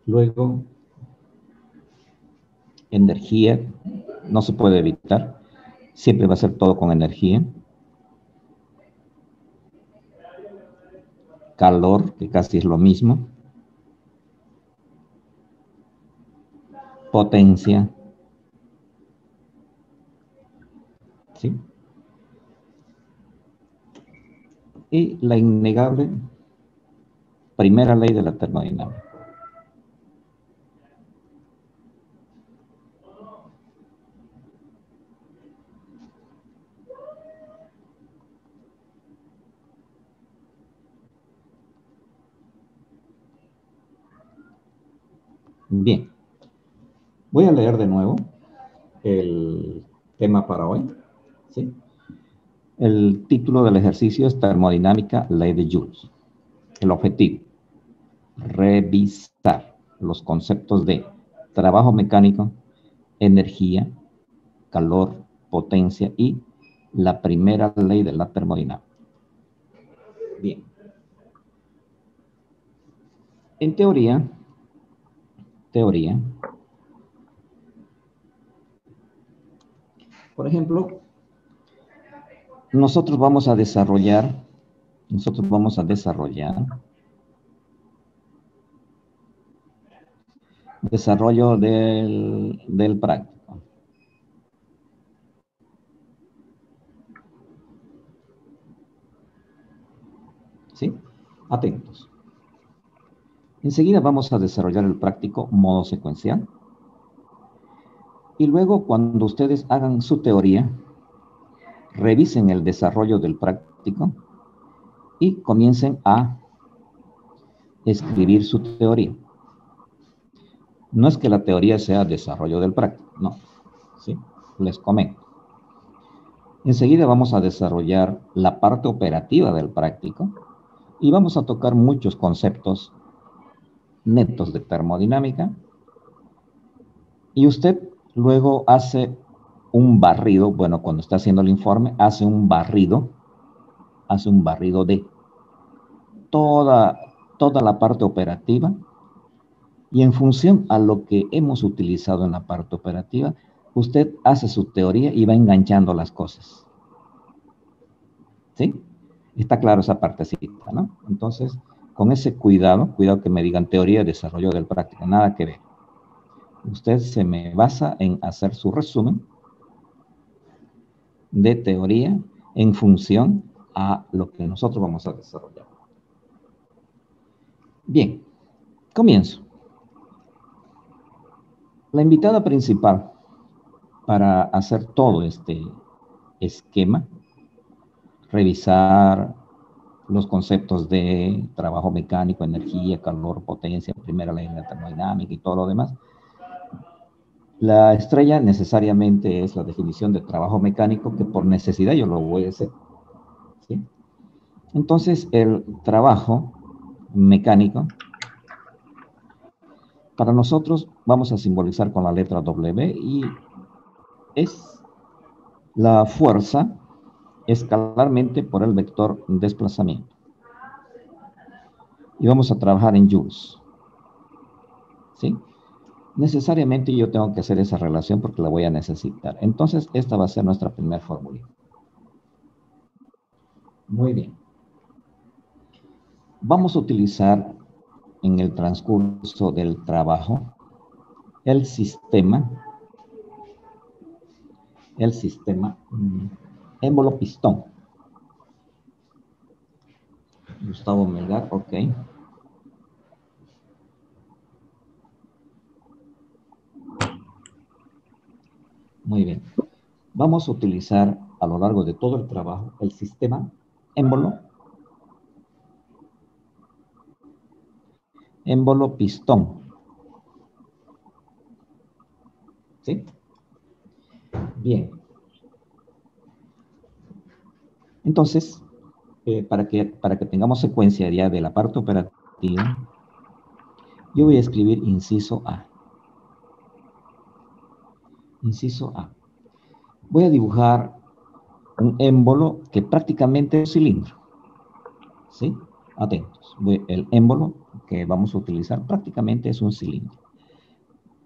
Luego, energía, no se puede evitar. Siempre va a ser todo con energía. Calor, que casi es lo mismo. Potencia. ¿Sí? Y la innegable primera ley de la termodinámica. Bien, voy a leer de nuevo el tema para hoy. ¿Sí? El título del ejercicio es Termodinámica, Ley de Joule. El objetivo, revisar los conceptos de trabajo mecánico, energía, calor, potencia y la primera ley de la termodinámica. Bien. En teoría, por ejemplo, nosotros vamos a desarrollar desarrollo del práctico. ¿Sí? Atentos. Enseguida vamos a desarrollar el práctico modo secuencial. Y luego, cuando ustedes hagan su teoría, revisen el desarrollo del práctico y comiencen a escribir su teoría. No es que la teoría sea desarrollo del práctico, no. ¿Sí? Les comento. Enseguida vamos a desarrollar la parte operativa del práctico y vamos a tocar muchos conceptos netos de termodinámica. Y usted luego hace un barrido, bueno, cuando está haciendo el informe, hace un barrido de toda la parte operativa y en función a lo que hemos utilizado en la parte operativa, usted hace su teoría y va enganchando las cosas. ¿Sí? Está claro esa partecita, ¿no? Entonces, con ese cuidado que me digan teoría, desarrollo del práctico, nada que ver. Usted se me basa en hacer su resumen de teoría en función a lo que nosotros vamos a desarrollar. Bien, comienzo. La invitada principal para hacer todo este esquema, revisar los conceptos de trabajo mecánico, energía, calor, potencia, primera ley de la termodinámica y todo lo demás. La estrella necesariamente es la definición de trabajo mecánico que por necesidad yo lo voy a hacer. ¿Sí? Entonces, el trabajo mecánico, para nosotros vamos a simbolizar con la letra W y es la fuerza escalarmente por el vector desplazamiento. Y vamos a trabajar en joules. ¿Sí? Necesariamente yo tengo que hacer esa relación porque la voy a necesitar. Entonces, esta va a ser nuestra primera fórmula. Muy bien. Vamos a utilizar en el transcurso del trabajo el sistema émbolo-pistón. Gustavo Melgar, ok. Muy bien. Vamos a utilizar a lo largo de todo el trabajo el sistema émbolo-pistón. ¿Sí? Bien. Entonces, para que tengamos secuencia ya de la parte operativa, yo voy a escribir inciso A. Inciso A. Voy a dibujar un émbolo que prácticamente es un cilindro. ¿Sí? Atentos. El émbolo que vamos a utilizar prácticamente es un cilindro.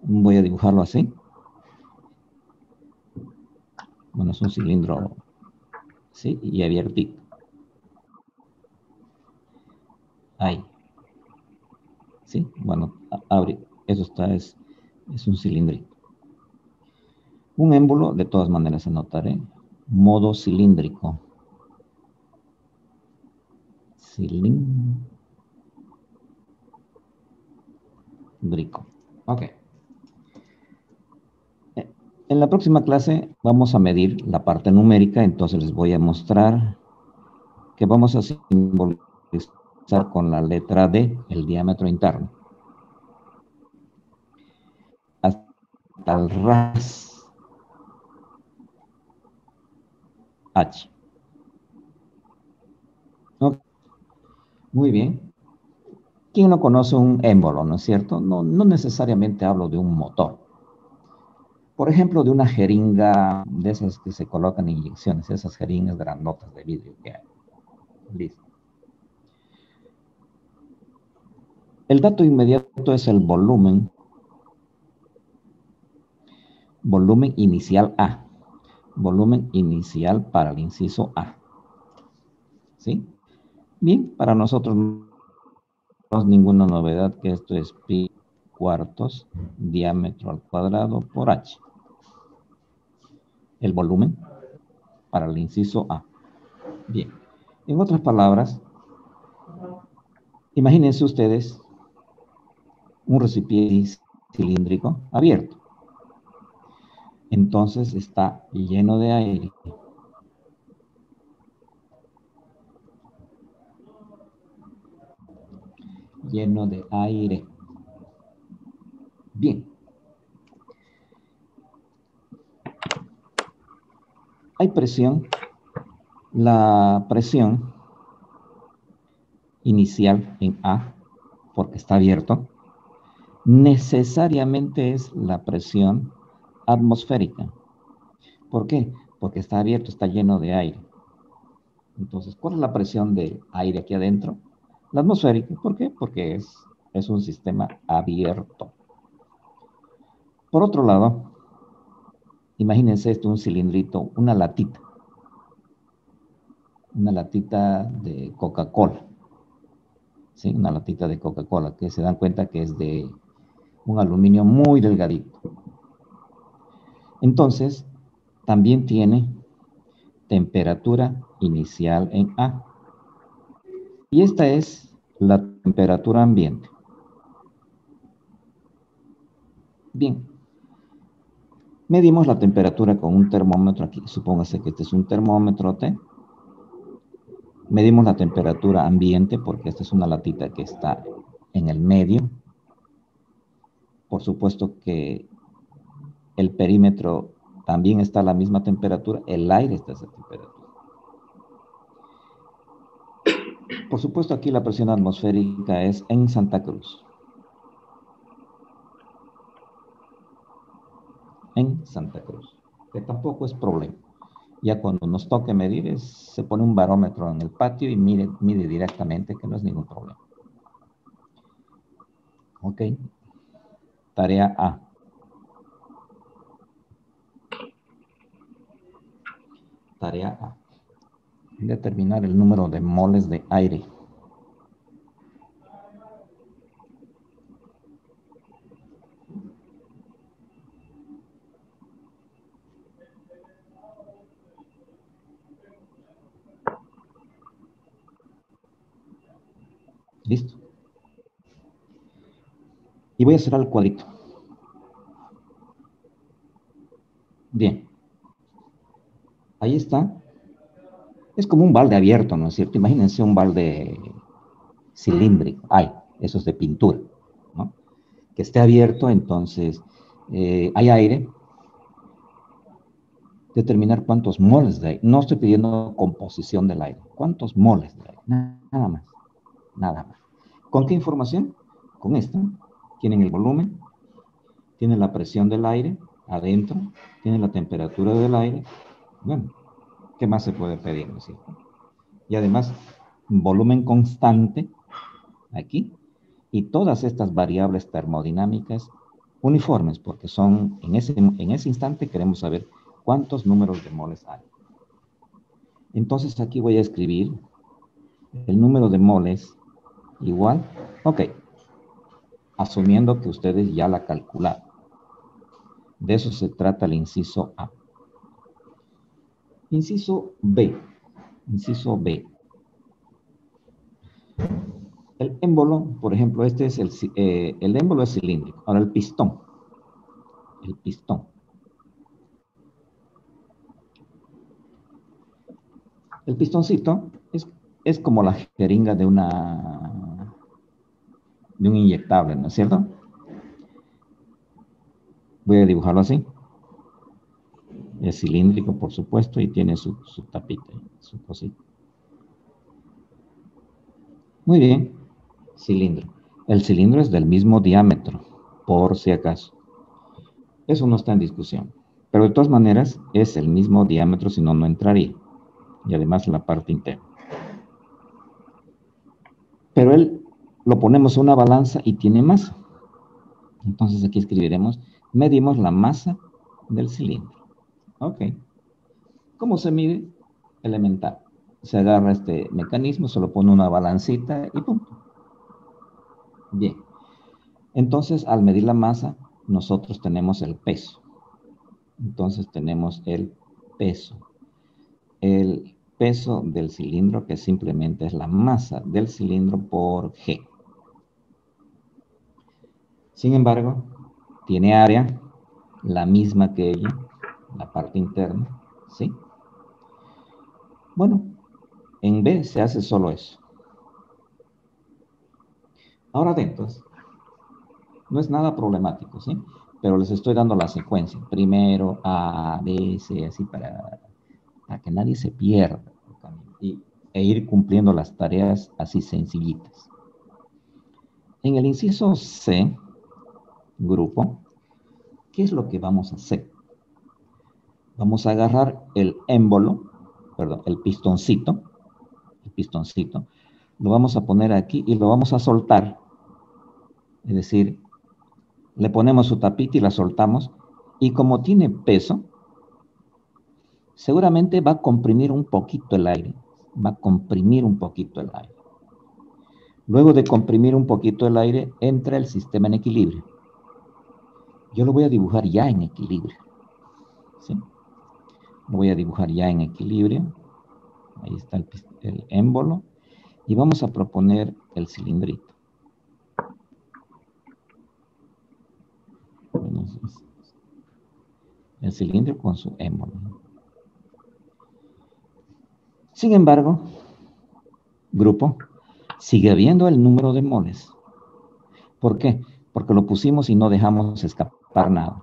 Voy a dibujarlo así. Bueno, es un cilindro, ¿sí? Y abiertito. Ahí. ¿Sí? Bueno, abre. Eso está, es un cilindrito. Un émbolo, de todas maneras anotaré, modo cilíndrico. Cilíndrico. Ok. En la próxima clase vamos a medir la parte numérica, entonces les voy a mostrar que vamos a simbolizar con la letra D el diámetro interno. Hasta el ras H. ¿No? Muy bien. ¿Quién no conoce un émbolo, no es cierto? No, no necesariamente hablo de un motor. Por ejemplo, de una jeringa de esas que se colocan en inyecciones, esas jeringas grandotas de vidrio que hay. Listo. El dato inmediato es el volumen inicial A. Volumen inicial para el inciso A. ¿Sí? Bien, para nosotros no es ninguna novedad que esto es pi cuartos diámetro al cuadrado por h. El volumen para el inciso A. Bien, en otras palabras, imagínense ustedes un recipiente cilíndrico abierto. Entonces está lleno de aire. Lleno de aire. Bien. Hay presión. La presión inicial en A, porque está abierto, necesariamente es la presión atmosférica. ¿Por qué? Porque está abierto, está lleno de aire. Entonces, ¿cuál es la presión de aire aquí adentro? La atmosférica. ¿Por qué? Porque es un sistema abierto. Por otro lado, imagínense esto, un cilindrito, una latita de Coca-Cola. ¿Sí? Una latita de Coca-Cola, que se dan cuenta que es de un aluminio muy delgadito. Entonces, también tiene temperatura inicial en A. Y esta es la temperatura ambiente. Bien, medimos la temperatura con un termómetro aquí. Supóngase que este es un termómetro T. Medimos la temperatura ambiente porque esta es una latita que está en el medio. Por supuesto que el perímetro también está a la misma temperatura. El aire está a esa temperatura. Por supuesto, aquí la presión atmosférica es en Santa Cruz. En Santa Cruz, que tampoco es problema. Ya cuando nos toque medir, se pone un barómetro en el patio y mide directamente, que no es ningún problema. Ok. Tarea A. Tarea A. Determinar el número de moles de aire. ¿Listo? Y voy a hacer al cuadrito. Bien. Ahí está. Es como un balde abierto, ¿no es cierto? Imagínense un balde cilíndrico. Eso es de pintura, ¿no? Que esté abierto, entonces hay aire. Determinar cuántos moles de aire. No estoy pidiendo composición del aire. ¿Cuántos moles de aire? Nada más. Nada más. ¿Con qué información? Con esto. Tienen el volumen, tienen la presión del aire adentro, tienen la temperatura del aire. Bueno, ¿qué más se puede pedir? ¿No es cierto? Y además, volumen constante, aquí, y todas estas variables termodinámicas uniformes, porque son, en ese instante queremos saber cuántos números de moles hay. Entonces aquí voy a escribir el número de moles igual, ok, asumiendo que ustedes ya la calcularon. De eso se trata el inciso A. Inciso B. Inciso B. El émbolo, por ejemplo, este es el émbolo es cilíndrico. Ahora el pistón. El pistón. El pistoncito es como la jeringa de un inyectable, ¿no es cierto? Voy a dibujarlo así. Es cilíndrico, por supuesto, y tiene su tapita, su cosita. Muy bien, cilindro. El cilindro es del mismo diámetro, por si acaso. Eso no está en discusión. Pero de todas maneras, es el mismo diámetro, si no, no entraría. Y además la parte interna. Pero él lo ponemos en una balanza y tiene masa. Entonces aquí escribiremos, medimos la masa del cilindro. Ok. ¿Cómo se mide? Elemental. Se agarra este mecanismo, se lo pone una balancita y punto. Bien. Entonces, al medir la masa, nosotros tenemos el peso. Entonces tenemos el peso. El peso del cilindro, que simplemente es la masa del cilindro por G. Sin embargo, tiene área, la misma que ella, la parte interna, ¿sí? Bueno, en B se hace solo eso. Ahora atentos, no es nada problemático, ¿sí? Pero les estoy dando la secuencia. Primero A, B, C, así para que nadie se pierda. E ir cumpliendo las tareas así sencillitas. En el inciso C, grupo, ¿qué es lo que vamos a hacer? Vamos a agarrar el émbolo, perdón, el pistoncito, lo vamos a poner aquí y lo vamos a soltar. Es decir, le ponemos su tapita y la soltamos, y como tiene peso, seguramente va a comprimir un poquito el aire. Luego de comprimir un poquito el aire, entra el sistema en equilibrio. Yo lo voy a dibujar ya en equilibrio, ¿sí? Lo voy a dibujar ya en equilibrio. Ahí está el émbolo. Y vamos a proponer el cilindrito. El cilindro con su émbolo. Sin embargo, grupo, sigue habiendo el número de moles. ¿Por qué? Porque lo pusimos y no dejamos escapar nada.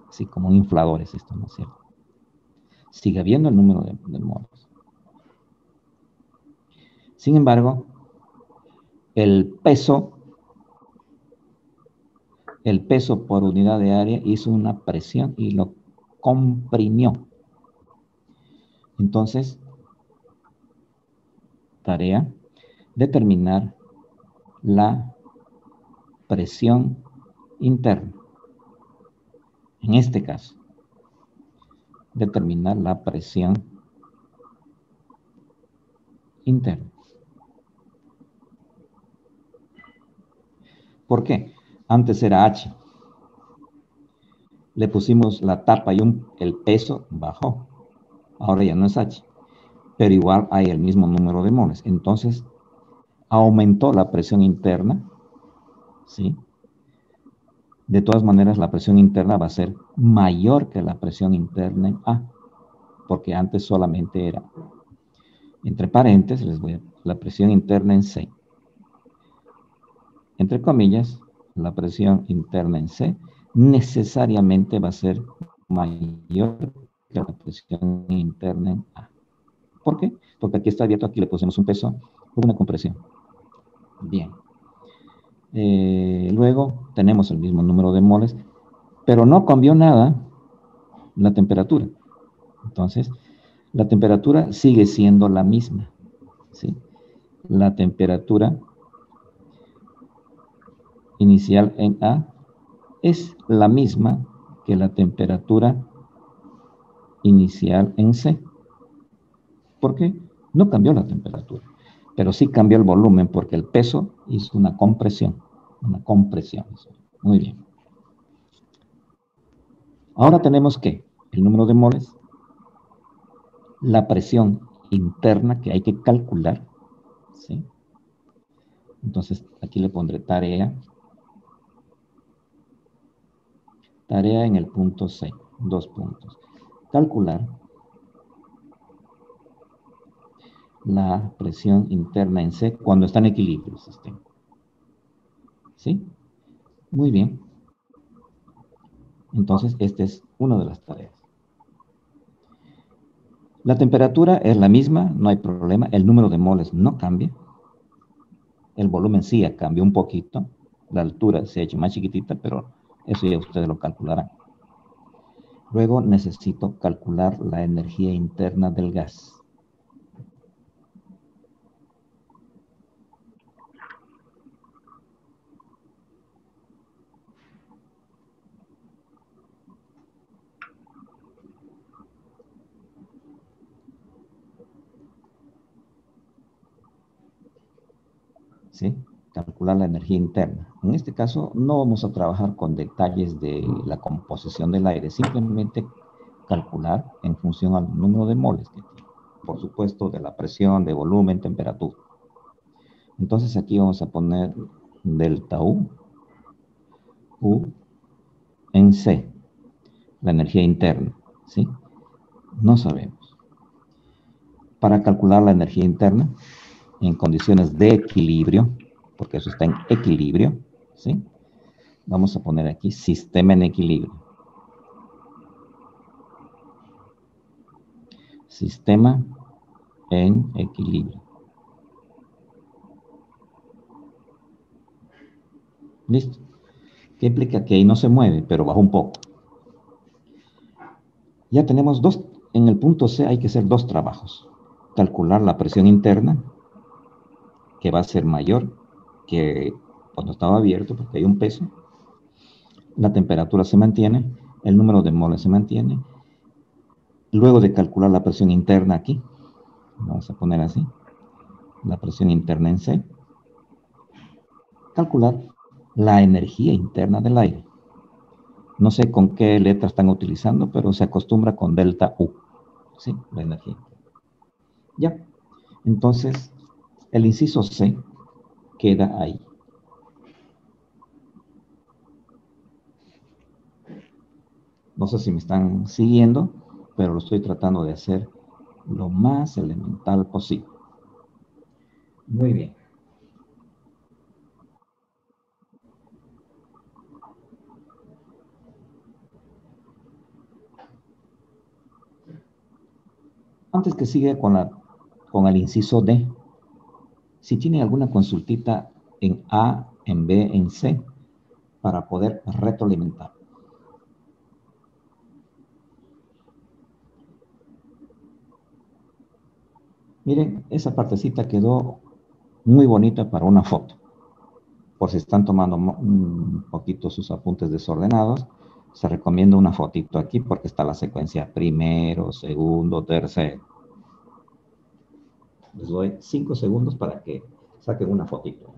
Así como un inflador es esto, ¿no es cierto? Sigue habiendo el número de moles. Sin embargo, el peso por unidad de área hizo una presión y lo comprimió. Entonces, tarea, determinar la presión interna. En este caso, determinar la presión interna. ¿Por qué? Antes era H. Le pusimos la tapa y el peso bajó. Ahora ya no es H. Pero igual hay el mismo número de moles. Entonces, aumentó la presión interna, ¿sí? De todas maneras, la presión interna va a ser mayor que la presión interna en A, porque antes solamente era, entre paréntesis, la presión interna en C. Entre comillas, la presión interna en C necesariamente va a ser mayor que la presión interna en A. ¿Por qué? Porque aquí está abierto, aquí le pusimos un peso, una compresión. Bien. Luego tenemos el mismo número de moles, pero no cambió nada la temperatura. Entonces, la temperatura sigue siendo la misma, ¿sí? la temperatura inicial en A es la misma que la temperatura inicial en C. ¿Por qué? No cambió la temperatura, pero sí cambió el volumen porque el peso hizo una compresión. Una compresión. Muy bien. Ahora tenemos que el número de moles, la presión interna que hay que calcular, ¿sí? Entonces, aquí le pondré tarea. Tarea en el punto C, 2 puntos. Calcular la presión interna en C cuando está en equilibrio el sistema. ¿Sí? Muy bien. Entonces, esta es una de las tareas. La temperatura es la misma, no hay problema. El número de moles no cambia. El volumen sí cambia un poquito. La altura se ha hecho más chiquitita, pero eso ya ustedes lo calcularán. Luego necesito calcular la energía interna del gas. ¿Sí? Calcular la energía interna. En este caso no vamos a trabajar con detalles de la composición del aire, simplemente calcular en función al número de moles que tiene. Por supuesto, de la presión, de volumen, temperatura. Entonces aquí vamos a poner delta U en C, la energía interna, ¿sí? No sabemos. Para calcular la energía interna, en condiciones de equilibrio, porque eso está en equilibrio, ¿sí? Vamos a poner aquí sistema en equilibrio. Sistema en equilibrio. ¿Listo? ¿Qué implica? Que ahí no se mueve, pero baja un poco. Ya tenemos dos. En el punto C hay que hacer dos trabajos. Calcular la presión interna, que va a ser mayor que cuando estaba abierto, porque hay un peso. La temperatura se mantiene, el número de moles se mantiene. Luego de calcular la presión interna aquí, vamos a poner así, la presión interna en C, calcular la energía interna del aire. No sé con qué letra están utilizando, pero se acostumbra con delta U, ¿sí? La energía. Ya, entonces el inciso C queda ahí. No sé si me están siguiendo, pero lo estoy tratando de hacer lo más elemental posible. Muy bien. Antes que siga con el inciso D, si tienen alguna consultita en A, en B, en C, para poder retroalimentar. Miren, esa partecita quedó muy bonita para una foto. Por si están tomando un poquito sus apuntes desordenados, se recomienda una fotito aquí porque está la secuencia primero, segundo, tercero. Les doy 5 segundos para que saquen una fotito.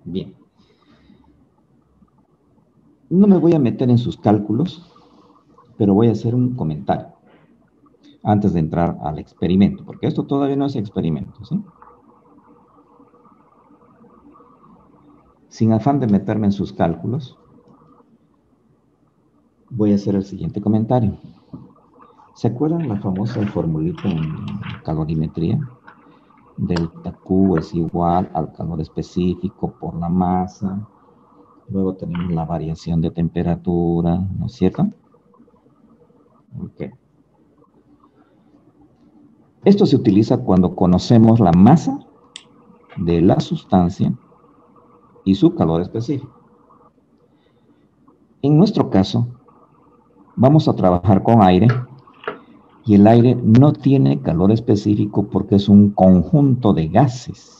Bien. No me voy a meter en sus cálculos, pero voy a hacer un comentario antes de entrar al experimento, porque esto todavía no es experimento, ¿sí? Sin afán de meterme en sus cálculos, voy a hacer el siguiente comentario. ¿Se acuerdan la famosa formulita en calorimetría? Delta Q es igual al calor específico por la masa. Luego tenemos la variación de temperatura, ¿no es cierto? Ok. Esto se utiliza cuando conocemos la masa de la sustancia y su calor específico. En nuestro caso, vamos a trabajar con aire y el aire no tiene calor específico porque es un conjunto de gases.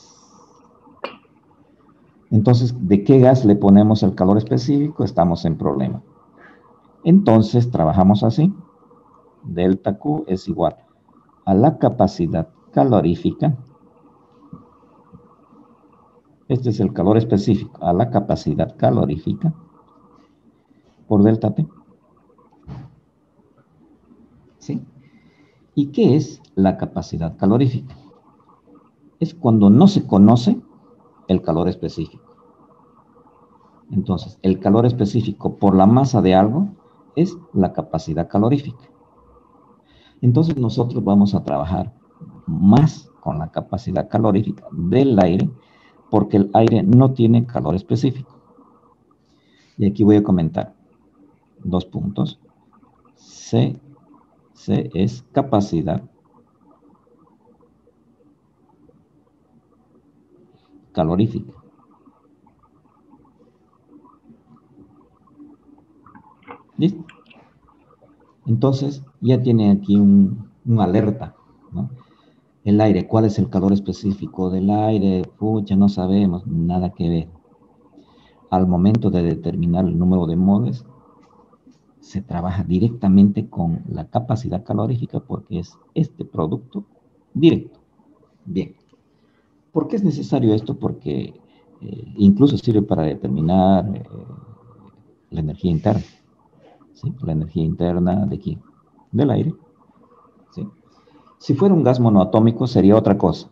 Entonces, ¿de qué gas le ponemos el calor específico? Estamos en problema. Entonces, trabajamos así. Delta Q es igual a la capacidad calorífica. Este es el calor específico, a la capacidad calorífica por delta T. ¿Sí? ¿Y qué es la capacidad calorífica? Es cuando no se conoce el calor específico. Entonces, el calor específico por la masa de algo es la capacidad calorífica. Entonces, nosotros vamos a trabajar más con la capacidad calorífica del aire porque el aire no tiene calor específico. Y aquí voy a comentar 2 puntos. C es capacidad calorífica. ¿Listo? Entonces, ya tiene aquí un alerta, ¿no? El aire, ¿cuál es el calor específico del aire? Pucha, no sabemos, nada que ver. Al momento de determinar el número de moles, se trabaja directamente con la capacidad calorífica porque es este producto directo. Bien. ¿Por qué es necesario esto? Porque incluso sirve para determinar la energía interna. ¿Sí? La energía interna de quién? Del aire. ¿Sí? Si fuera un gas monoatómico sería otra cosa,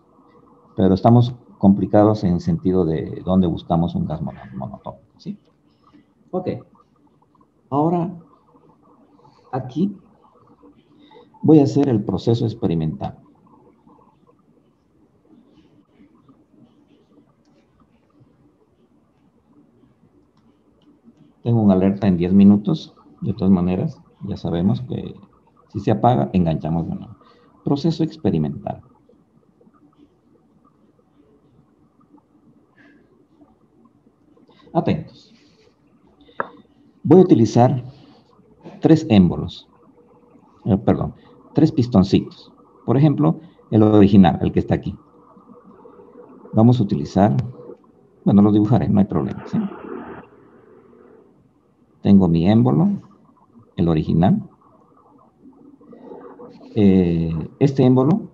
pero estamos complicados en el sentido de dónde buscamos un gas monoatómico. ¿Sí? Ok. Ahora, aquí voy a hacer el proceso experimental. Tengo una alerta en 10 minutos. De todas maneras, ya sabemos que si se apaga, enganchamos de nuevo. Proceso experimental. Atentos. Voy a utilizar 3 émbolos. Perdón, 3 pistoncitos. Por ejemplo, el original, el que está aquí. Vamos a utilizar, bueno, lo dibujaré, no hay problema. ¿Sí? Tengo mi émbolo, el original. Este émbolo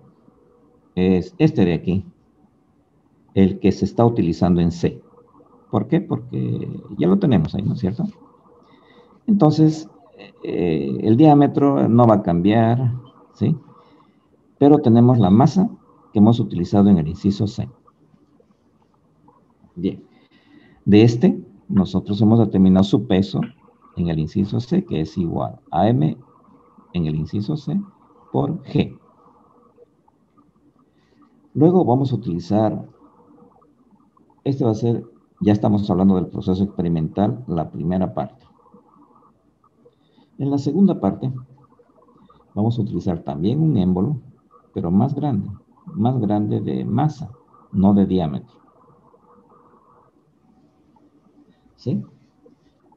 es este de aquí, el que se está utilizando en C. ¿Por qué? Porque ya lo tenemos ahí, ¿no es cierto? Entonces, el diámetro no va a cambiar, ¿sí? Pero tenemos la masa que hemos utilizado en el inciso C. Bien. De este, nosotros hemos determinado su peso en el inciso C, que es igual a M en el inciso C por G. Luego vamos a utilizar, este va a ser, ya estamos hablando del proceso experimental, la primera parte. En la segunda parte, vamos a utilizar también un émbolo, pero más grande de masa, no de diámetro. ¿Sí?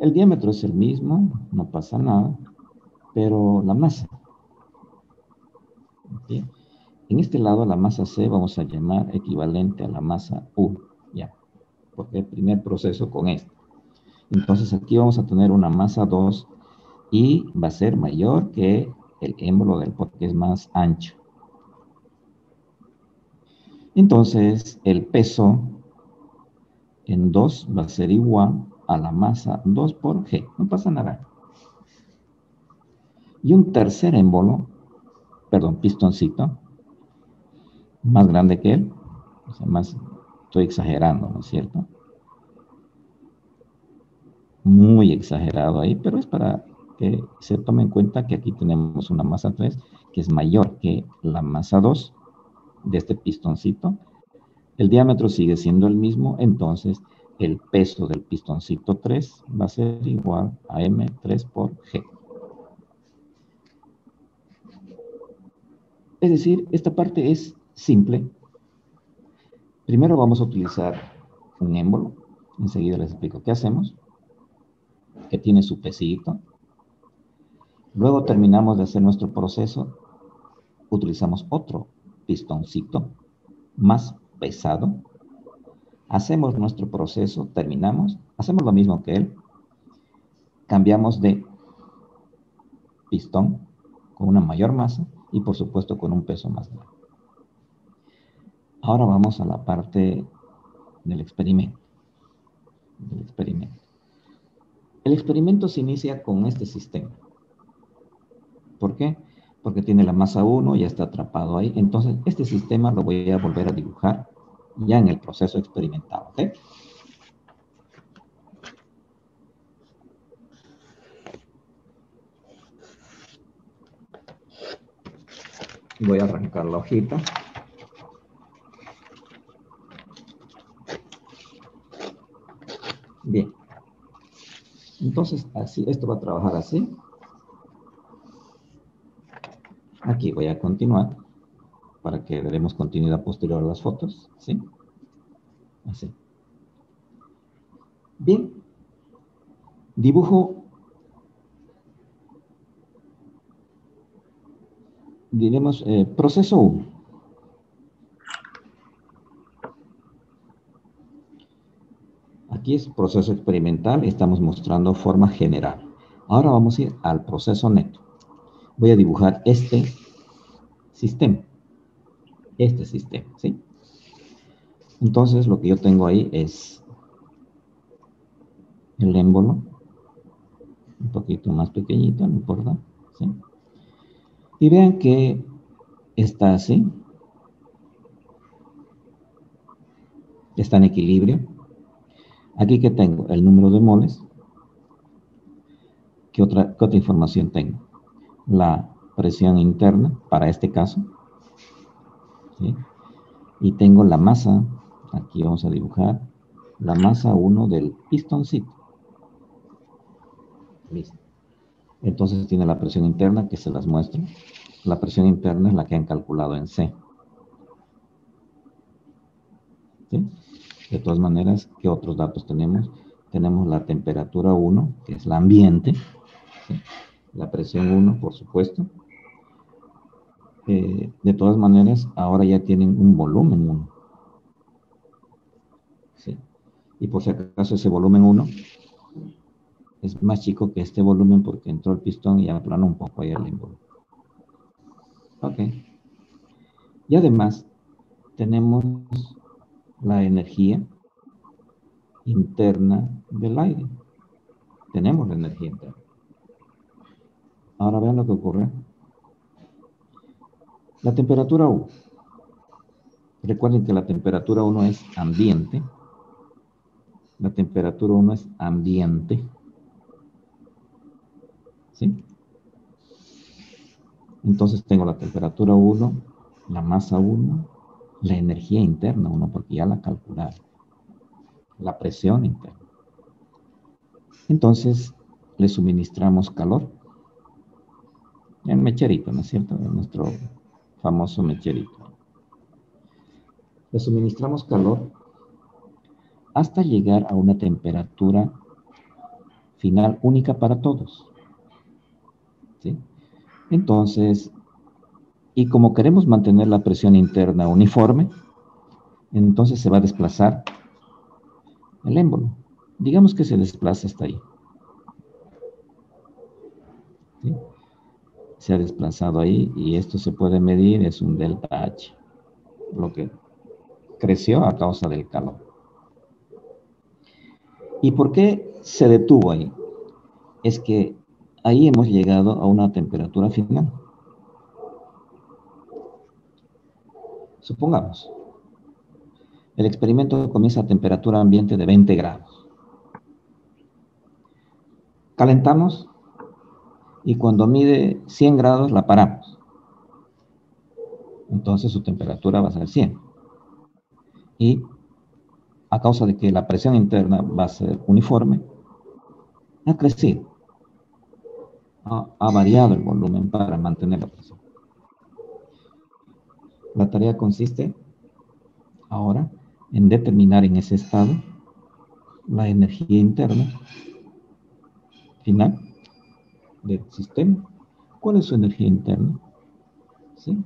El diámetro es el mismo, no pasa nada, pero la masa. Bien. En este lado, la masa C vamos a llamar equivalente a la masa U, ya, porque el primer proceso con esto. Entonces aquí vamos a tener una masa 2 y va a ser mayor que el émbolo del porque es más ancho. Entonces el peso en 2 va a ser igual a la masa 2 por G, no pasa nada. Y un tercer émbolo, perdón, pistoncito, más grande que él, o sea, más, estoy exagerando, ¿no es cierto? Muy exagerado ahí, pero es para que se tome en cuenta que aquí tenemos una masa 3 que es mayor que la masa 2 de este pistoncito. El diámetro sigue siendo el mismo, entonces el peso del pistoncito 3 va a ser igual a M3 por G. Es decir, esta parte es simple. Primero vamos a utilizar un émbolo. Enseguida les explico qué hacemos. que tiene su pesito. Luego terminamos de hacer nuestro proceso, utilizamos otro pistoncito más pesado. Hacemos nuestro proceso, terminamos, hacemos lo mismo que él. Cambiamos de pistón con una mayor masa y por supuesto con un peso más grande. Ahora vamos a la parte del experimento. El experimento se inicia con este sistema. ¿Por qué? Porque tiene la masa 1, ya está atrapado ahí. Entonces, este sistema lo voy a volver a dibujar ya en el proceso experimental. ¿Ok? Voy a arrancar la hojita. Bien. Entonces, así, esto va a trabajar así. Aquí voy a continuar para que le demos continuidad posterior a las fotos. ¿Sí? Así. Bien. Dibujo, diremos, proceso 1. Aquí es proceso experimental, estamos mostrando forma general. Ahora vamos a ir al proceso neto. Voy a dibujar este sistema, ¿sí? Entonces, lo que yo tengo ahí es el émbolo, un poquito más pequeñito, no importa, ¿sí? Y vean que está así, está en equilibrio. Aquí que tengo el número de moles. ¿Qué otra información tengo? La presión interna, para este caso, ¿sí? Y tengo la masa, aquí vamos a dibujar, la masa 1 del pistoncito. Listo. Entonces tiene la presión interna que se las muestro. La presión interna es la que han calculado en C. ¿Sí? De todas maneras, ¿qué otros datos tenemos? Tenemos la temperatura 1, que es el ambiente. ¿Sí? La presión 1, por supuesto. De todas maneras, ahora ya tienen un volumen 1. ¿Sí? Y por si acaso ese volumen 1 es más chico que este volumen porque entró el pistón y aplanó un poco ahí el émbolo. Ok. Y además, tenemos la energía interna del aire. Tenemos la energía interna. Ahora vean lo que ocurre. La temperatura 1. Recuerden que la temperatura 1 es ambiente. La temperatura 1 es ambiente. ¿Sí? Entonces tengo la temperatura 1, la masa 1, la energía interna 1, porque ya la calcularon. La presión interna. Entonces le suministramos calor. El mecherito, ¿no es cierto? Nuestro famoso mecherito. Le suministramos calor hasta llegar a una temperatura final única para todos. ¿Sí? Entonces, y como queremos mantener la presión interna uniforme, entonces se va a desplazar el émbolo. Digamos que se desplaza hasta ahí. ¿Sí? Se ha desplazado ahí y esto se puede medir, es un delta H, lo que creció a causa del calor. ¿Y por qué se detuvo ahí? Es que ahí hemos llegado a una temperatura final. Supongamos, el experimento comienza a temperatura ambiente de 20 grados. Calentamos y cuando mide 100 grados la paramos. Entonces su temperatura va a ser 100. Y a causa de que la presión interna va a ser uniforme, ha crecido. Ha variado el volumen para mantener la presión. La tarea consiste ahora en determinar en ese estado la energía interna final del sistema. ¿Cuál es su energía interna? ¿Sí?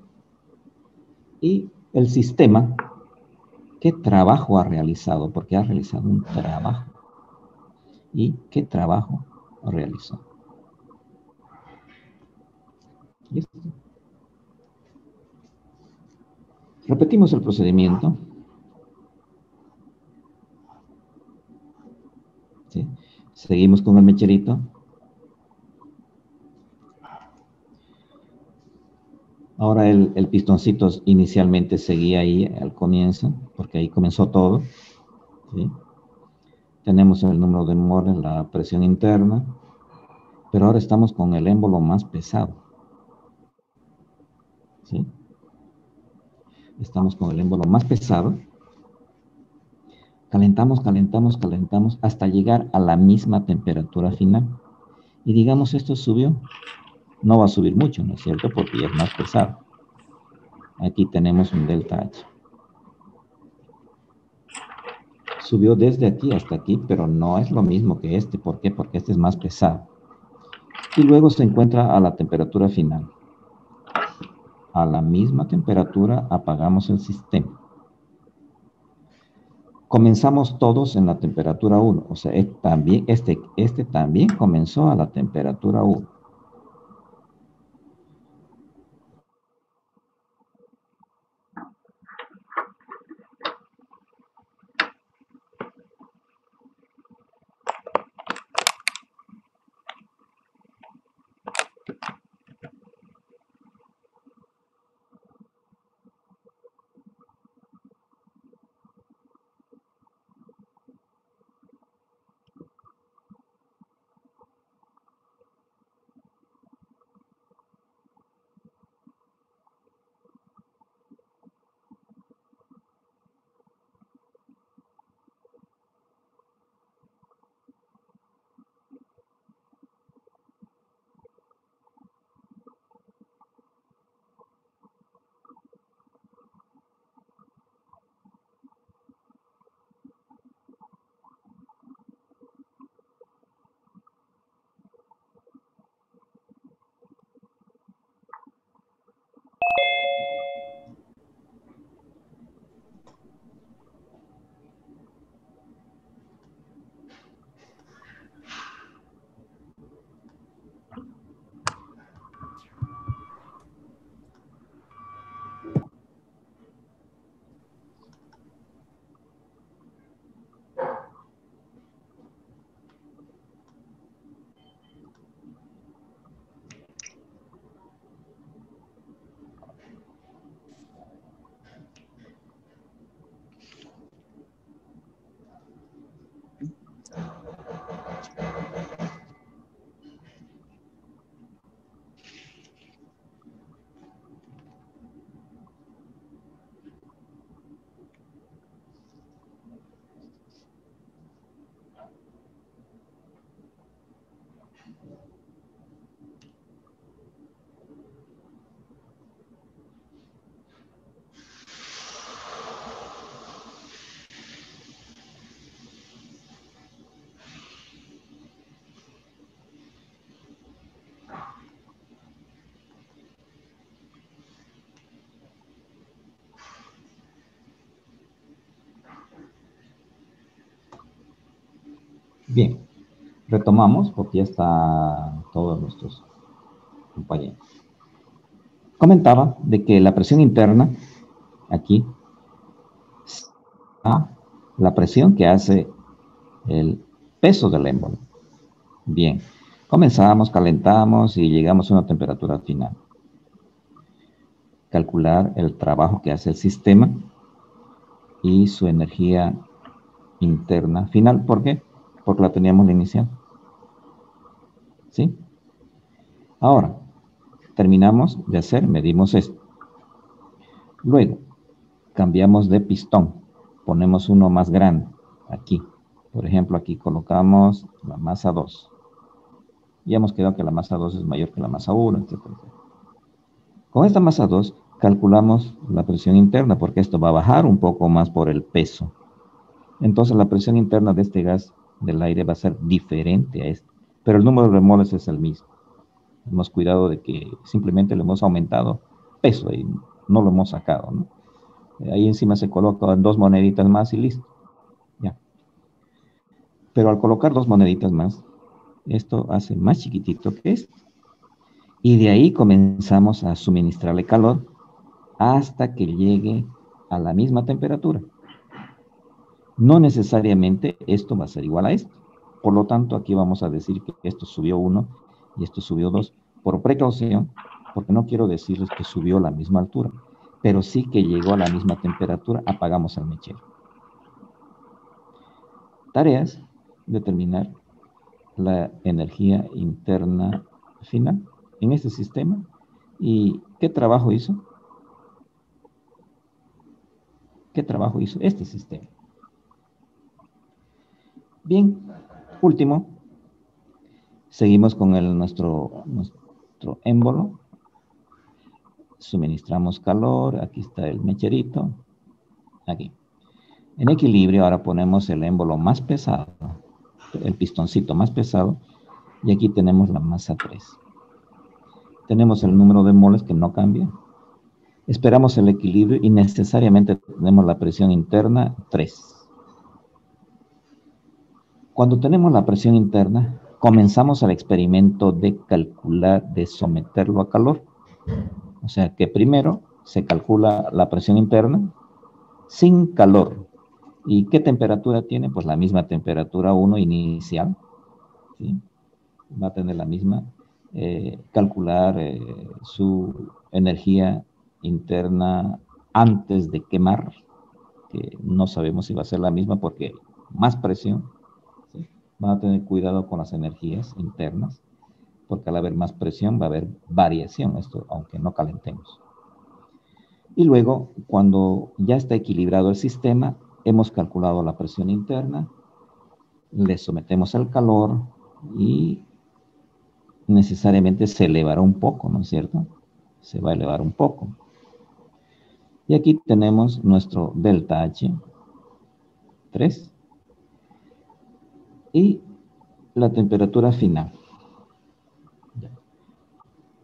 Y el sistema, ¿qué trabajo ha realizado? Porque ha realizado un trabajo. ¿Y qué trabajo realizó? ¿Listo? Repetimos el procedimiento. ¿Sí? Seguimos con el mecherito. Ahora el pistoncito inicialmente seguía ahí al comienzo, porque ahí comenzó todo. ¿Sí? Tenemos el número de moles, la presión interna, pero ahora estamos con el émbolo más pesado. ¿Sí? Estamos con el émbolo más pesado. Calentamos, calentamos, calentamos hasta llegar a la misma temperatura final. Y digamos, esto subió. No va a subir mucho, ¿no es cierto? Porque ya es más pesado. Aquí tenemos un delta H. Subió desde aquí hasta aquí, pero no es lo mismo que este. ¿Por qué? Porque este es más pesado. Y luego se encuentra a la temperatura final. A la misma temperatura apagamos el sistema. Comenzamos todos en la temperatura 1. O sea, este también comenzó a la temperatura 1. Bien, retomamos porque ya están todos nuestros compañeros. Comentaba de que la presión interna, aquí, está la presión que hace el peso del émbolo. Bien, comenzamos, calentamos y llegamos a una temperatura final. Calcular el trabajo que hace el sistema y su energía interna final. ¿Por qué? Porque la teníamos la inicial. ¿Sí? Ahora, terminamos de hacer, medimos esto. Luego, cambiamos de pistón. Ponemos uno más grande, aquí. Por ejemplo, aquí colocamos la masa 2. Ya hemos quedado que la masa 2 es mayor que la masa 1, etc. Con esta masa 2 calculamos la presión interna, porque esto va a bajar un poco más por el peso. Entonces la presión interna de este gas del aire va a ser diferente a esta. pero el número de moles es el mismo. Hemos cuidado de que simplemente le hemos aumentado peso y no lo hemos sacado, ¿no? Ahí encima se colocan 2 moneditas más y listo. Ya. Pero al colocar 2 moneditas más, esto hace más chiquitito que esto. Y de ahí comenzamos a suministrarle calor hasta que llegue a la misma temperatura. No necesariamente esto va a ser igual a esto. Por lo tanto, aquí vamos a decir que esto subió 1 y esto subió 2 por precaución, porque no quiero decirles que subió a la misma altura, pero sí que llegó a la misma temperatura, apagamos el mechero. Tareas, determinar la energía interna final en este sistema. ¿Y qué trabajo hizo? ¿Qué trabajo hizo este sistema? Bien, último, seguimos con nuestro émbolo. Suministramos calor, aquí está el mecherito, aquí. En equilibrio ahora ponemos el émbolo más pesado, el pistoncito más pesado, y aquí tenemos la masa 3. Tenemos el número de moles que no cambia. Esperamos el equilibrio y necesariamente tenemos la presión interna 3. Cuando tenemos la presión interna, comenzamos el experimento de calcular, de someterlo a calor. O sea que primero se calcula la presión interna sin calor. ¿Y qué temperatura tiene? Pues la misma temperatura 1 inicial, ¿sí? Va a tener la misma. Calcular su energía interna antes de quemar, que no sabemos si va a ser la misma porque más presión, ¿sí? Van a tener cuidado con las energías internas, porque al haber más presión va a haber variación, esto aunque no calentemos. Y luego, cuando ya está equilibrado el sistema, hemos calculado la presión interna, le sometemos al calor y necesariamente se elevará un poco, ¿no es cierto? Se va a elevar un poco. Y aquí tenemos nuestro delta H, 3, y la temperatura final.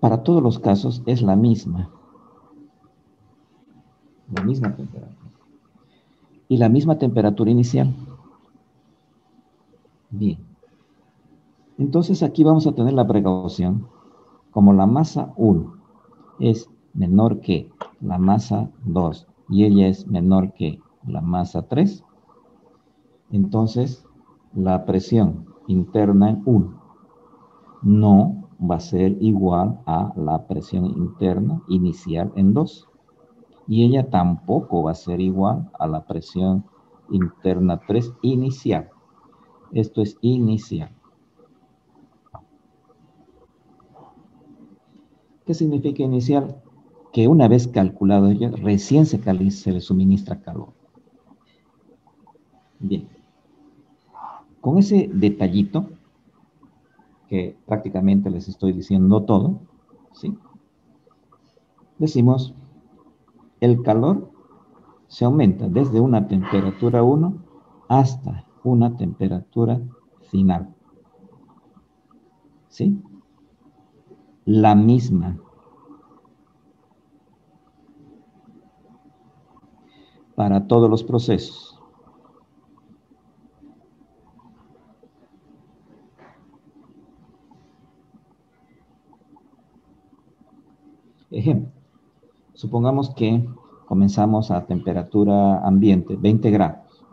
Para todos los casos es la misma temperatura. Y la misma temperatura inicial. Bien. Entonces aquí vamos a tener la precaución. Como la masa 1 es menor que la masa 2 y ella es menor que la masa 3, entonces la presión interna en 1 no va a ser igual a la presión interna inicial en 2. Y ella tampoco va a ser igual a la presión interna 3 inicial. Esto es inicial. ¿Qué significa inicial? Que una vez calculado ella, recién se le suministra calor. Bien. Con ese detallito, que prácticamente les estoy diciendo todo, ¿sí? Decimos, el calor se aumenta desde una temperatura 1 hasta una temperatura final, ¿sí? La misma. Para todos los procesos. Ejemplo, supongamos que comenzamos a temperatura ambiente, 20 grados.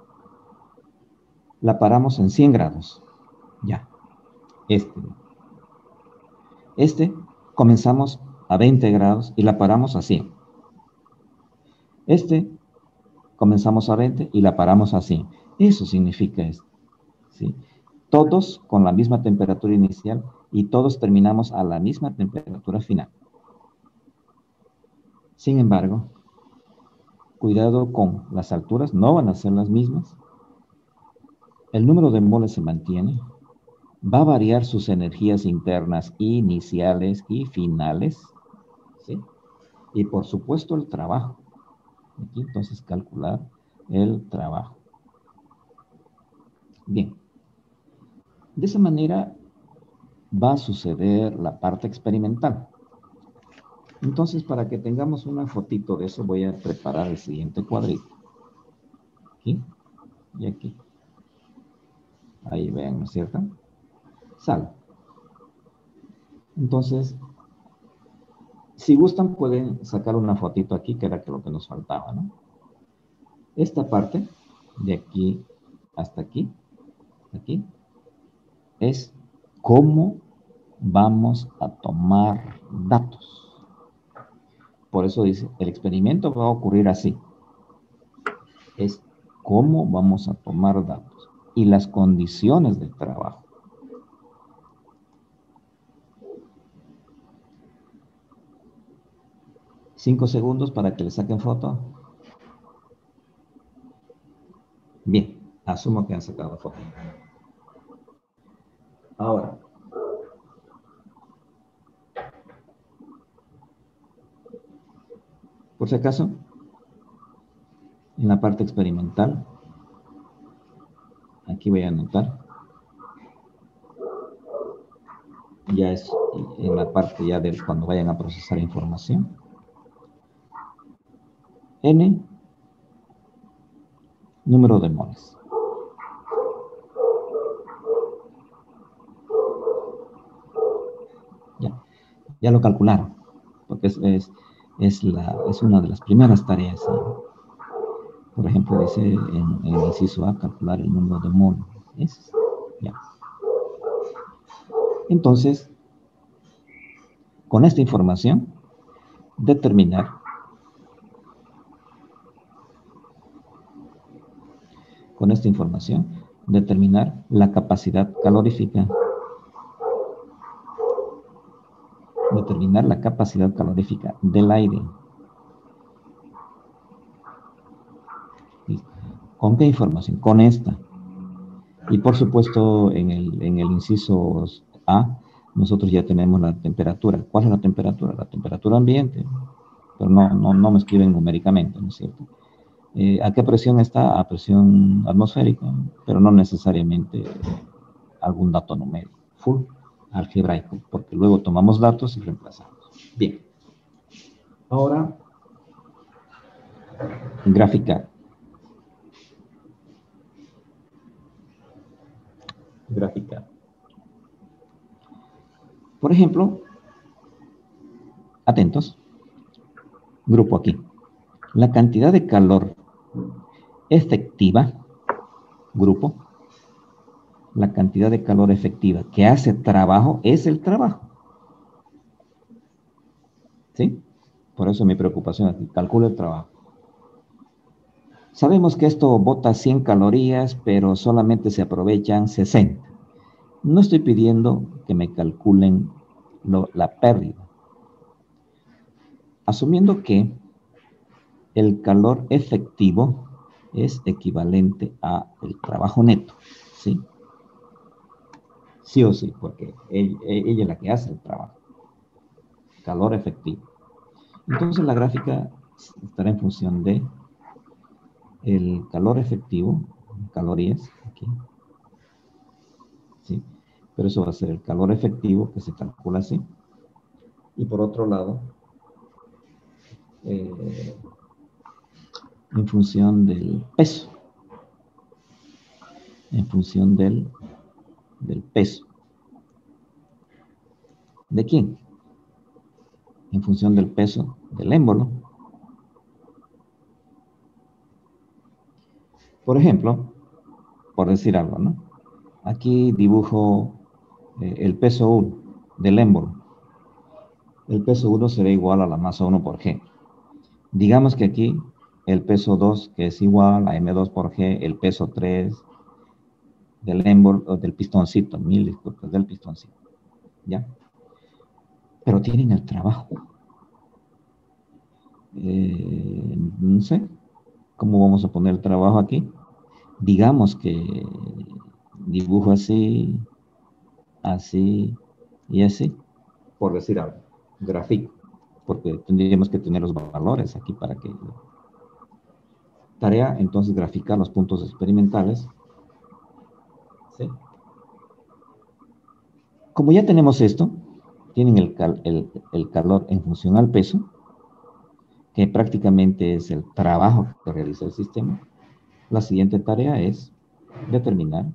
La paramos en 100 grados. Ya. Este comenzamos a 20 grados y la paramos a 100. Comenzamos a 20 y la paramos a 100. Eso significa esto, ¿sí? Todos con la misma temperatura inicial y todos terminamos a la misma temperatura final. Sin embargo, cuidado con las alturas, no van a ser las mismas. El número de moles se mantiene. Va a variar sus energías internas iniciales y finales, ¿sí? Y por supuesto el trabajo. Aquí entonces calcular el trabajo. Bien. De esa manera va a suceder la parte experimental. Entonces, para que tengamos una fotito de eso, voy a preparar el siguiente cuadrito. Aquí y aquí. Ahí vean, ¿no es cierto? Sal. Entonces, si gustan, pueden sacar una fotito aquí, que era lo que nos faltaba, ¿no? Esta parte, de aquí hasta aquí, es cómo vamos a tomar datos. Por eso dice, el experimento va a ocurrir así. Es cómo vamos a tomar datos y las condiciones del trabajo. Cinco segundos para que le saquen foto. Bien, asumo que han sacado foto. Ahora, por si acaso, en la parte experimental, aquí voy a anotar, ya es en la parte ya de cuando vayan a procesar información. N, número de moles. Ya lo calcularon, porque es una de las primeras tareas. Por ejemplo, dice en el inciso A, calcular el número de moles. Ya. Entonces, con esta información, determinar la capacidad calorífica. Determinar la capacidad calorífica del aire. ¿Con qué información? Con esta. Y por supuesto, en el inciso A, nosotros ya tenemos la temperatura. ¿Cuál es la temperatura? La temperatura ambiente. Pero no me escriben numéricamente, ¿no es cierto? ¿A qué presión está? A presión atmosférica, pero no necesariamente algún dato numérico. Full algebraico, porque luego tomamos datos y reemplazamos. Bien. Ahora, graficar. Por ejemplo, atentos, grupo aquí. La cantidad de calor efectiva, grupo, la cantidad de calor efectiva que hace trabajo es el trabajo. ¿Sí? Por eso mi preocupación aquí, calculo el trabajo. Sabemos que esto bota 100 calorías, pero solamente se aprovechan 60. No estoy pidiendo que me calculen la pérdida. Asumiendo que el calor efectivo es equivalente a el trabajo neto, ¿sí? Sí o sí, porque ella es la que hace el trabajo. Calor efectivo. Entonces la gráfica estará en función de el calor efectivo, calorías, aquí, ¿sí? Pero eso va a ser el calor efectivo que se calcula así. Y por otro lado, en función del peso. En función del peso. ¿De quién? En función del peso del émbolo. Por ejemplo, por decir algo, ¿no? Aquí dibujo el peso 1 del émbolo. El peso 1 será igual a la masa 1 por G. Digamos que aquí el peso 2, que es igual a M2 por G, el peso 3 del émbolo, del pistoncito, mil disculpas, del pistoncito. ¿Ya? Pero tienen el trabajo. No sé cómo vamos a poner el trabajo aquí. Digamos que dibujo así, así y así, por decir algo, grafico, porque tendríamos que tener los valores aquí para que... Tarea, entonces, graficar los puntos experimentales, ¿sí? Como ya tenemos esto, tienen el calor en función al peso, que prácticamente es el trabajo que realiza el sistema. La siguiente tarea es determinar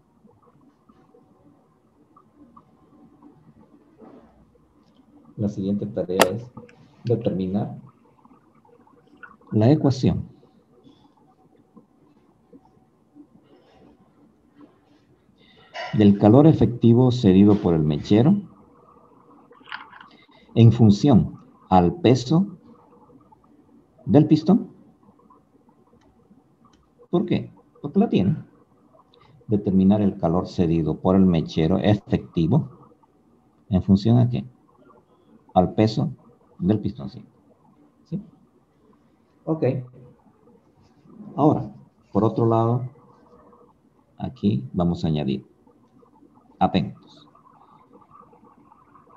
la ecuación del calor efectivo cedido por el mechero en función al peso del pistón. ¿Por qué? Porque la tiene. Determinar el calor cedido por el mechero efectivo en función a qué? Al peso del pistoncito. ¿Sí? Ok. Ahora, por otro lado, aquí vamos a añadir, atentos.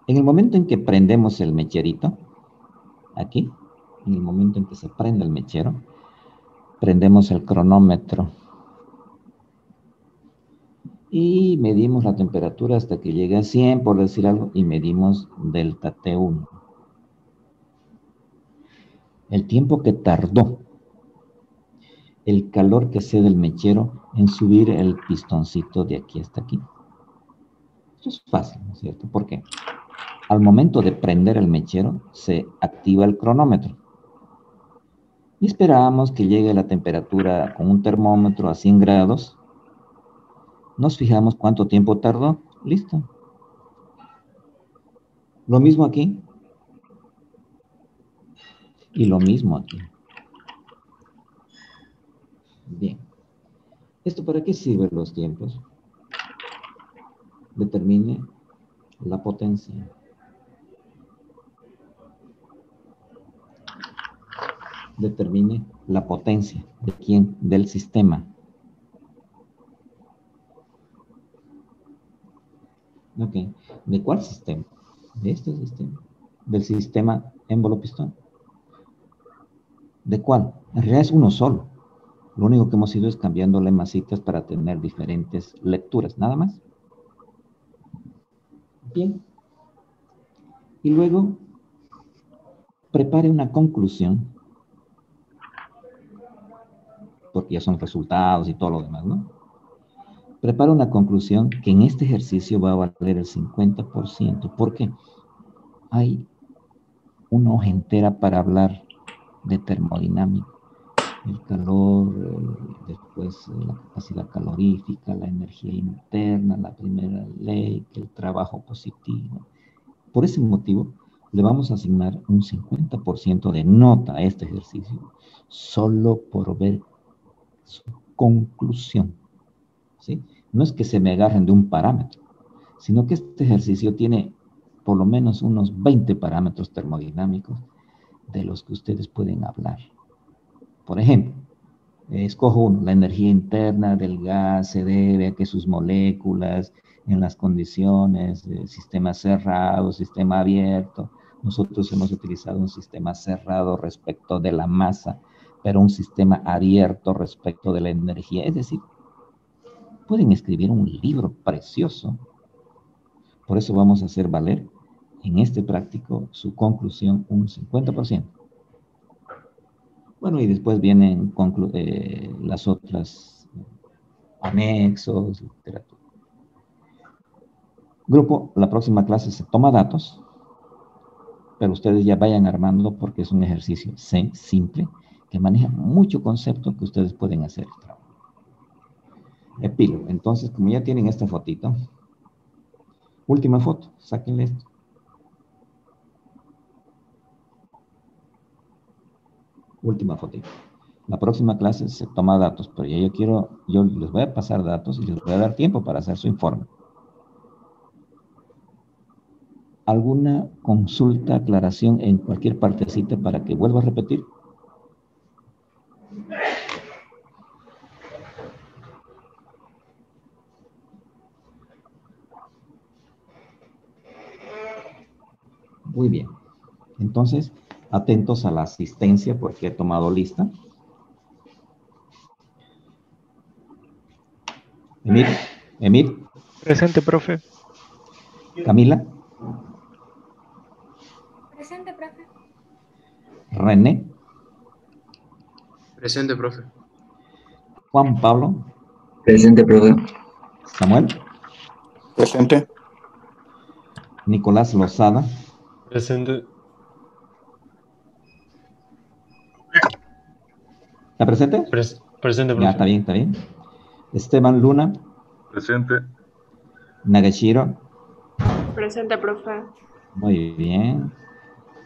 En el momento en que prendemos el mecherito, aquí, en el momento en que se prende el mechero, prendemos el cronómetro y medimos la temperatura hasta que llegue a 100, por decir algo, y medimos delta T1. El tiempo que tardó el calor que cede el mechero en subir el pistoncito de aquí hasta aquí. Eso es fácil, ¿no es cierto? ¿Por qué? Al momento de prender el mechero, se activa el cronómetro. Y esperamos que llegue la temperatura con un termómetro a 100 grados. Nos fijamos cuánto tiempo tardó. Listo. Lo mismo aquí. Y lo mismo aquí. Bien. ¿Esto para qué sirven los tiempos? Determine la potencia. Determine la potencia. ¿De quién? Del sistema. Ok. ¿De cuál sistema? De este sistema. Del sistema émbolo-pistón. ¿De cuál? En realidad es uno solo. Lo único que hemos ido es cambiándole masitas para tener diferentes lecturas, nada más. Bien. Y luego prepare una conclusión, porque ya son resultados y todo lo demás, ¿no? Prepara una conclusión que en este ejercicio va a valer el 50%. ¿Por qué? Hay una hoja entera para hablar de termodinámica. El calor, después la capacidad calorífica, la energía interna, la primera ley, el trabajo positivo. Por ese motivo, le vamos a asignar un 50% de nota a este ejercicio, solo por ver su conclusión. ¿Sí? No es que se me agarren de un parámetro, sino que este ejercicio tiene por lo menos unos 20 parámetros termodinámicos de los que ustedes pueden hablar. Por ejemplo, escojo uno, la energía interna del gas se debe a que sus moléculas en las condiciones de sistema cerrado, sistema abierto, nosotros hemos utilizado un sistema cerrado respecto de la masa, pero un sistema abierto respecto de la energía. Es decir, pueden escribir un libro precioso. Por eso vamos a hacer valer en este práctico su conclusión un 50%. Bueno, y después vienen las otras anexos, literatura. Grupo, la próxima clase se toma datos, pero ustedes ya vayan armando porque es un ejercicio simple que maneja mucho concepto que ustedes pueden hacer. Epílogo. Entonces, como ya tienen esta fotito, última foto, sáquenle esto. Última fotito. La próxima clase se toma datos, pero ya yo les voy a pasar datos y les voy a dar tiempo para hacer su informe. ¿Alguna consulta, aclaración en cualquier partecita para que vuelva a repetir? Muy bien. Entonces, atentos a la asistencia porque he tomado lista. Emir. Presente, profe. Camila. Presente, profe. René. Presente, profe. Juan Pablo. Presente, profe. Samuel. Presente. Nicolás Lozada. Presente. ¿Está presente? Presente, Ya, profe. está bien, está bien. Esteban Luna. Presente. Nagashiro. Presente, profe. Muy bien.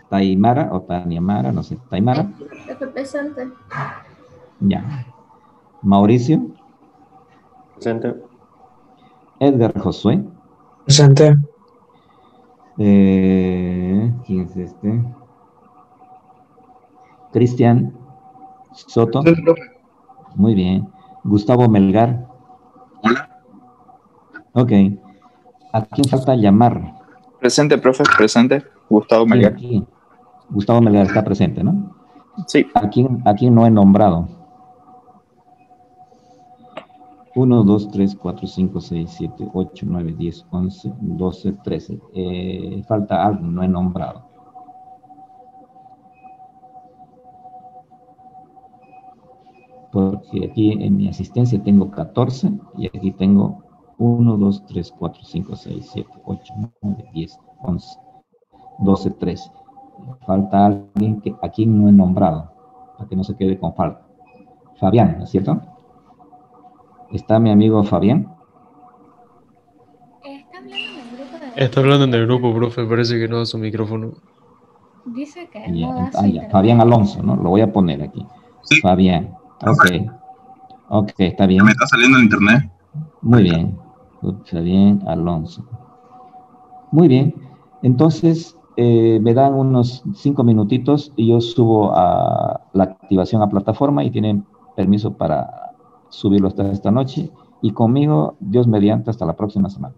Taimara o Taniamara, no sé. Taimara. Presente. Ya. Mauricio. Presente. Edgar Josué. Presente. ¿Quién es este? Cristian Soto. Presente, profe. Muy bien. Gustavo Melgar. Hola. Ok. ¿A quién falta llamar? Presente, profe. Presente. Gustavo ¿Quién? Melgar. ¿Quién? Gustavo Melgar está presente, ¿no? Sí. ¿A quién no he nombrado? 1, 2, 3, 4, 5, 6, 7, 8, 9, 10, 11, 12, 13. Falta alguien, no he nombrado. Porque aquí en mi asistencia tengo 14 y aquí tengo 1, 2, 3, 4, 5, 6, 7, 8, 9, 10, 11, 12, 13. Falta alguien que aquí no he nombrado, para que no se quede con falta. Fabián, ¿no es cierto? ¿Está mi amigo Fabián? Está hablando en el grupo de... Está hablando en el grupo, profe. Parece que no da su micrófono. Dice que Ya, no da su ya. internet. Fabián Alonso, ¿no? Lo voy a poner aquí. Sí. Fabián. Ok. Ok, está bien. Me está saliendo en internet. Muy bien. Fabián Alonso. Muy bien. Entonces, me dan unos 5 minutitos y yo subo a la activación a plataforma y tienen permiso para subirlo hasta esta noche. Y conmigo, Dios mediante, hasta la próxima semana.